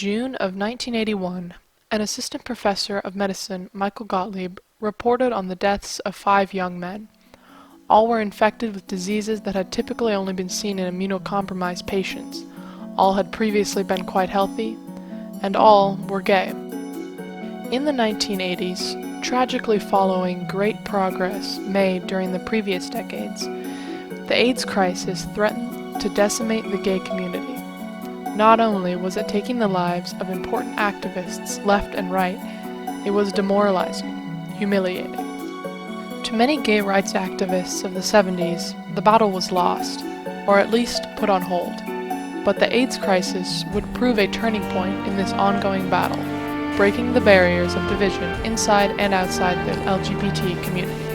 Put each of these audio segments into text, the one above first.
June of 1981, an assistant professor of medicine, Michael Gottlieb, reported on the deaths of 5 young men. All were infected with diseases that had typically only been seen in immunocompromised patients. All had previously been quite healthy, and all were gay. In the 1980s, tragically following great progress made during the previous decades, the AIDS crisis threatened to decimate the gay community. Not only was it taking the lives of important activists left and right, it was demoralizing, humiliating. To many gay rights activists of the 70s, the battle was lost, or at least put on hold. But the AIDS crisis would prove a turning point in this ongoing battle, breaking the barriers of division inside and outside the LGBT community.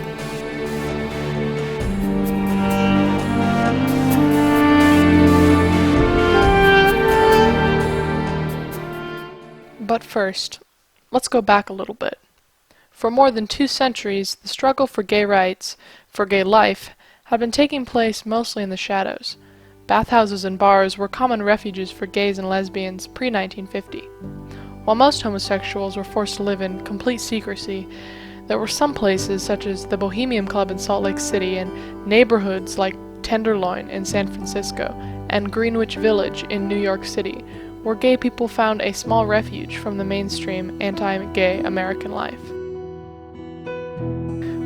But first, let's go back a little bit. For more than 2 centuries, the struggle for gay rights, for gay life, had been taking place mostly in the shadows. Bathhouses and bars were common refuges for gays and lesbians pre-1950. While most homosexuals were forced to live in complete secrecy, there were some places such as the Bohemian Club in Salt Lake City and neighborhoods like Tenderloin in San Francisco and Greenwich Village in New York City, where gay people found a small refuge from the mainstream anti-gay American life.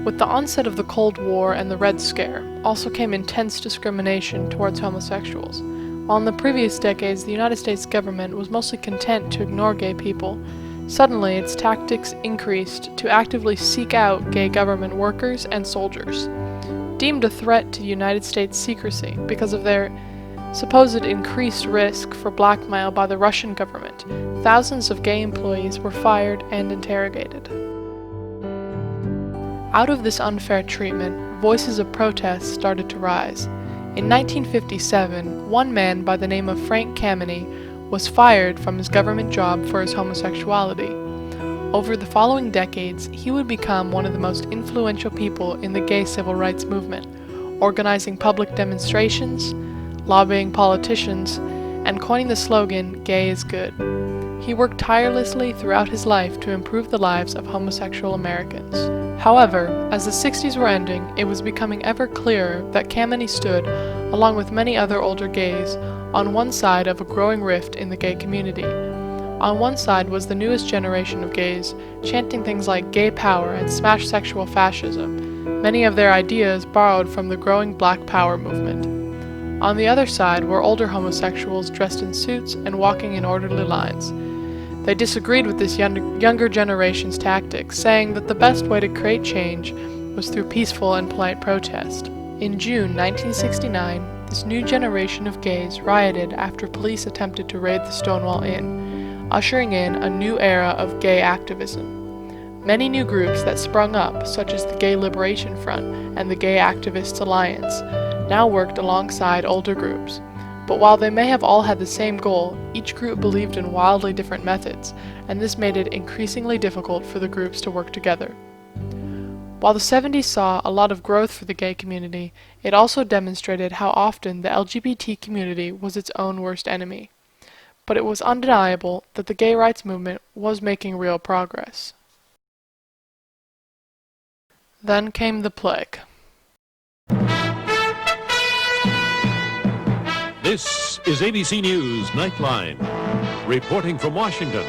With the onset of the Cold War and the Red Scare, also came intense discrimination towards homosexuals. While in the previous decades the United States government was mostly content to ignore gay people, suddenly its tactics increased to actively seek out gay government workers and soldiers. Deemed a threat to United States secrecy because of their supposed increased risk for blackmail by the Russian government, thousands of gay employees were fired and interrogated. Out of this unfair treatment, voices of protest started to rise. In 1957, one man by the name of Frank Kameny was fired from his government job for his homosexuality. Over the following decades, he would become one of the most influential people in the gay civil rights movement, organizing public demonstrations, lobbying politicians, and coining the slogan, "Gay is good." He worked tirelessly throughout his life to improve the lives of homosexual Americans. However, as the 60s were ending, it was becoming ever clearer that Kameny stood, along with many other older gays, on one side of a growing rift in the gay community. On one side was the newest generation of gays, chanting things like gay power and smash sexual fascism, many of their ideas borrowed from the growing Black Power movement. On the other side were older homosexuals dressed in suits and walking in orderly lines. They disagreed with this younger generation's tactics, saying that the best way to create change was through peaceful and polite protest. In June 1969, this new generation of gays rioted after police attempted to raid the Stonewall Inn, ushering in a new era of gay activism. Many new groups that sprung up, such as the Gay Liberation Front and the Gay Activists Alliance, now worked alongside older groups. But while they may have all had the same goal, each group believed in wildly different methods, and this made it increasingly difficult for the groups to work together. While the 70s saw a lot of growth for the gay community, it also demonstrated how often the LGBT community was its own worst enemy. But it was undeniable that the gay rights movement was making real progress. Then came the plague. This is ABC News Nightline. Reporting from Washington,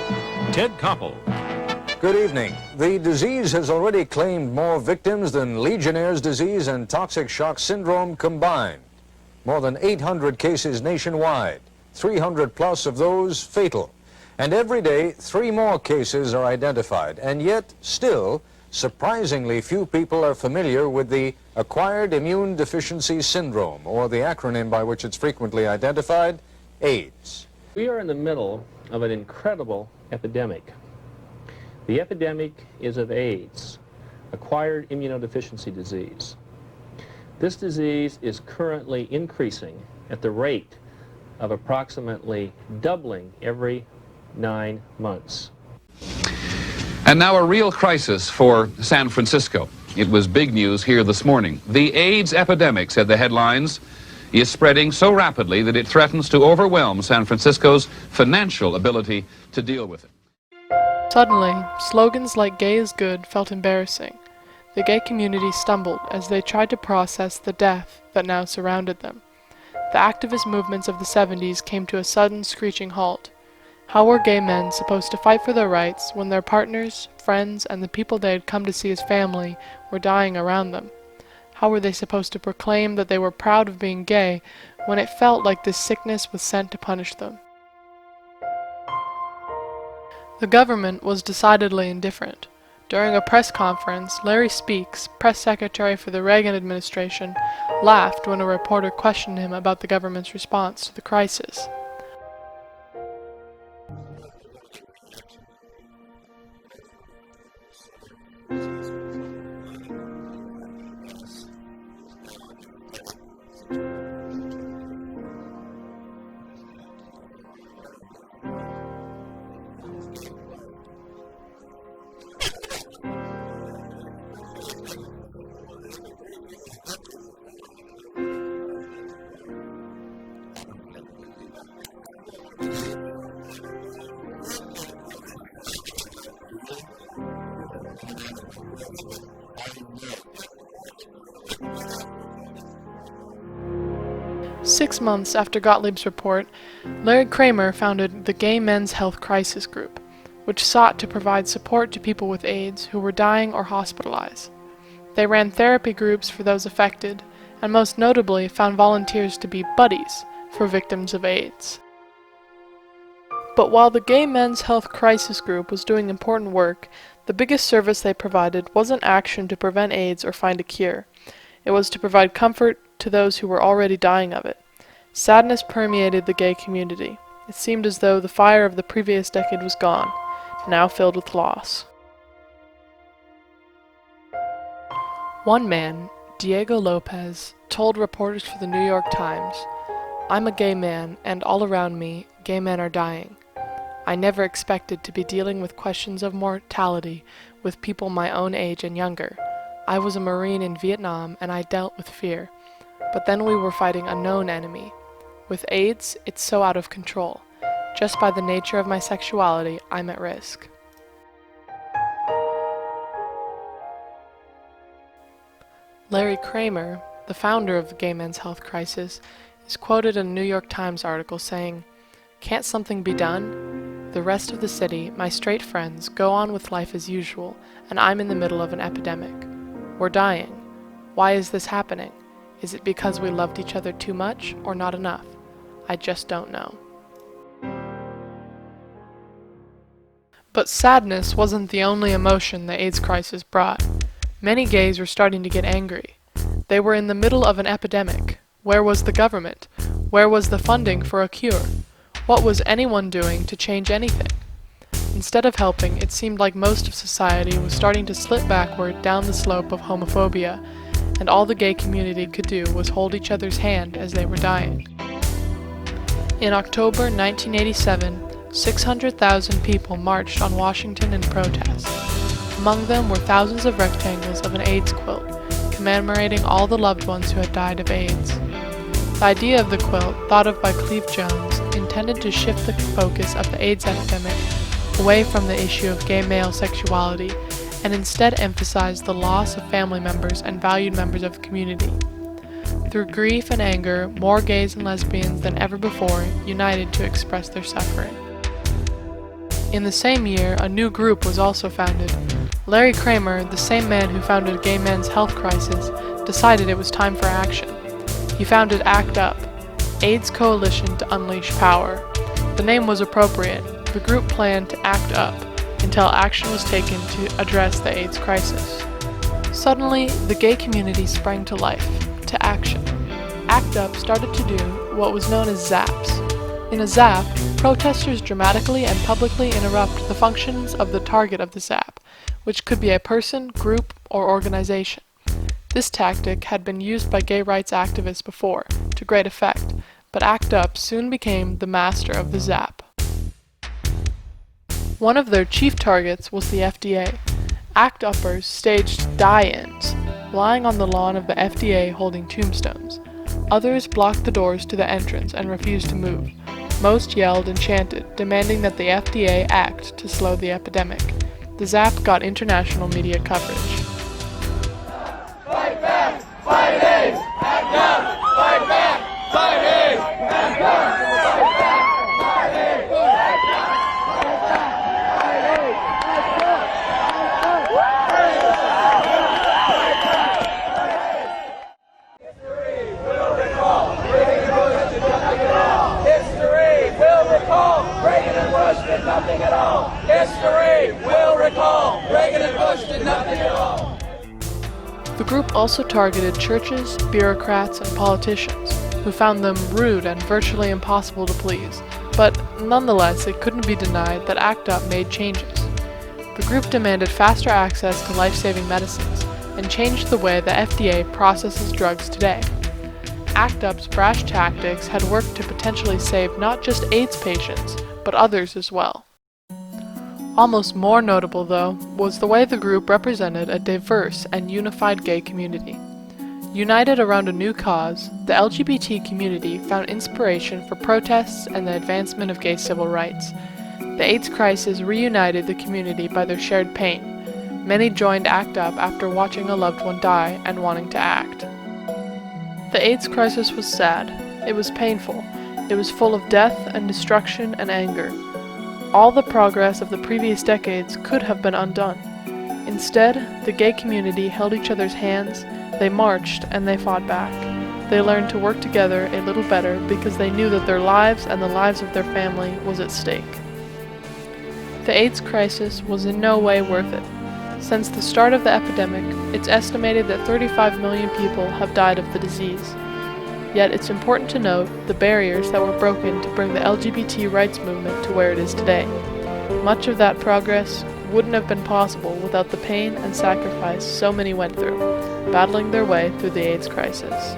Ted Koppel. Good evening. The disease has already claimed more victims than Legionnaire's disease and toxic shock syndrome combined. More than 800 cases nationwide, 300 plus of those fatal. And every day, 3 more cases are identified. And yet, still, surprisingly few people are familiar with the Acquired Immune Deficiency Syndrome, or the acronym by which it's frequently identified, AIDS. We are in the middle of an incredible epidemic. The epidemic is of AIDS, acquired immunodeficiency disease. This disease is currently increasing at the rate of approximately doubling every 9 months. And now a real crisis for San Francisco. It was big news here this morning. The AIDS epidemic, said the headlines, is spreading so rapidly that it threatens to overwhelm San Francisco's financial ability to deal with it. Suddenly, slogans like "gay is good" felt embarrassing. The gay community stumbled as they tried to process the death that now surrounded them. The activist movements of the 70s came to a sudden screeching halt. How were gay men supposed to fight for their rights when their partners, friends, and the people they had come to see as family were dying around them? How were they supposed to proclaim that they were proud of being gay when it felt like this sickness was sent to punish them? The government was decidedly indifferent. During a press conference, Larry Speakes, press secretary for the Reagan administration, laughed when a reporter questioned him about the government's response to the crisis. Six months after Gottlieb's report, Larry Kramer founded the Gay Men's Health Crisis Group, which sought to provide support to people with AIDS who were dying or hospitalized. They ran therapy groups for those affected, and most notably found volunteers to be buddies for victims of AIDS. But while the Gay Men's Health Crisis Group was doing important work, the biggest service they provided wasn't action to prevent AIDS or find a cure. It was to provide comfort to those who were already dying of it. Sadness permeated the gay community. It seemed as though the fire of the previous decade was gone, now filled with loss. One man, Diego Lopez, told reporters for the New York Times, "I'm a gay man, and all around me, gay men are dying. I never expected to be dealing with questions of mortality with people my own age and younger. I was a Marine in Vietnam, and I dealt with fear. But then we were fighting a known enemy. With AIDS, it's so out of control. Just by the nature of my sexuality, I'm at risk." Larry Kramer, the founder of the Gay Men's Health Crisis, is quoted in a New York Times article saying, "Can't something be done? The rest of the city, my straight friends, go on with life as usual, and I'm in the middle of an epidemic. We're dying. Why is this happening? Is it because we loved each other too much or not enough? I just don't know." But sadness wasn't the only emotion the AIDS crisis brought. Many gays were starting to get angry. They were in the middle of an epidemic. Where was the government? Where was the funding for a cure? What was anyone doing to change anything? Instead of helping, it seemed like most of society was starting to slip backward down the slope of homophobia, and all the gay community could do was hold each other's hand as they were dying. In October 1987, 600,000 people marched on Washington in protest. Among them were thousands of rectangles of an AIDS quilt, commemorating all the loved ones who had died of AIDS. The idea of the quilt, thought of by Cleve Jones, intended to shift the focus of the AIDS epidemic away from the issue of gay male sexuality and instead emphasize the loss of family members and valued members of the community. Through grief and anger, more gays and lesbians than ever before united to express their suffering. In the same year, a new group was also founded. Larry Kramer, the same man who founded Gay Men's Health Crisis, decided it was time for action. He founded ACT UP, AIDS Coalition to Unleash Power. The name was appropriate. The group planned to act up until action was taken to address the AIDS crisis. Suddenly, the gay community sprang to life, to action. ACT UP started to do what was known as zaps. In a zap, protesters dramatically and publicly interrupt the functions of the target of the zap, which could be a person, group, or organization. This tactic had been used by gay rights activists before, to great effect, but ACT UP soon became the master of the zap. One of their chief targets was the FDA. ACT UPers staged die-ins, lying on the lawn of the FDA holding tombstones. Others blocked the doors to the entrance and refused to move. Most yelled and chanted, demanding that the FDA act to slow the epidemic. The zap got international media coverage. Fight back! Fight AIDS! Act up! Fight back! Fight AIDS! Act up! Fight back! Fight AIDS! Act up! Fight back! Fight AIDS! Act up! History will recall Reagan and Bush did nothing at all. History will recall Reagan and Bush did nothing at all. History will recall Reagan and Bush did nothing at all. The group also targeted churches, bureaucrats, and politicians, who found them rude and virtually impossible to please, but nonetheless it couldn't be denied that ACT UP made changes. The group demanded faster access to life-saving medicines, and changed the way the FDA processes drugs today. ACT UP's brash tactics had worked to potentially save not just AIDS patients, but others as well. Almost more notable, though, was the way the group represented a diverse and unified gay community. United around a new cause, the LGBT community found inspiration for protests and the advancement of gay civil rights. The AIDS crisis reunited the community by their shared pain. Many joined ACT UP after watching a loved one die and wanting to act. The AIDS crisis was sad. It was painful. It was full of death and destruction and anger. All the progress of the previous decades could have been undone. Instead, the gay community held each other's hands, they marched, and they fought back. They learned to work together a little better because they knew that their lives and the lives of their family was at stake. The AIDS crisis was in no way worth it. Since the start of the epidemic, it's estimated that 35 million people have died of the disease. Yet it's important to note the barriers that were broken to bring the LGBT rights movement to where it is today. Much of that progress wouldn't have been possible without the pain and sacrifice so many went through, battling their way through the AIDS crisis.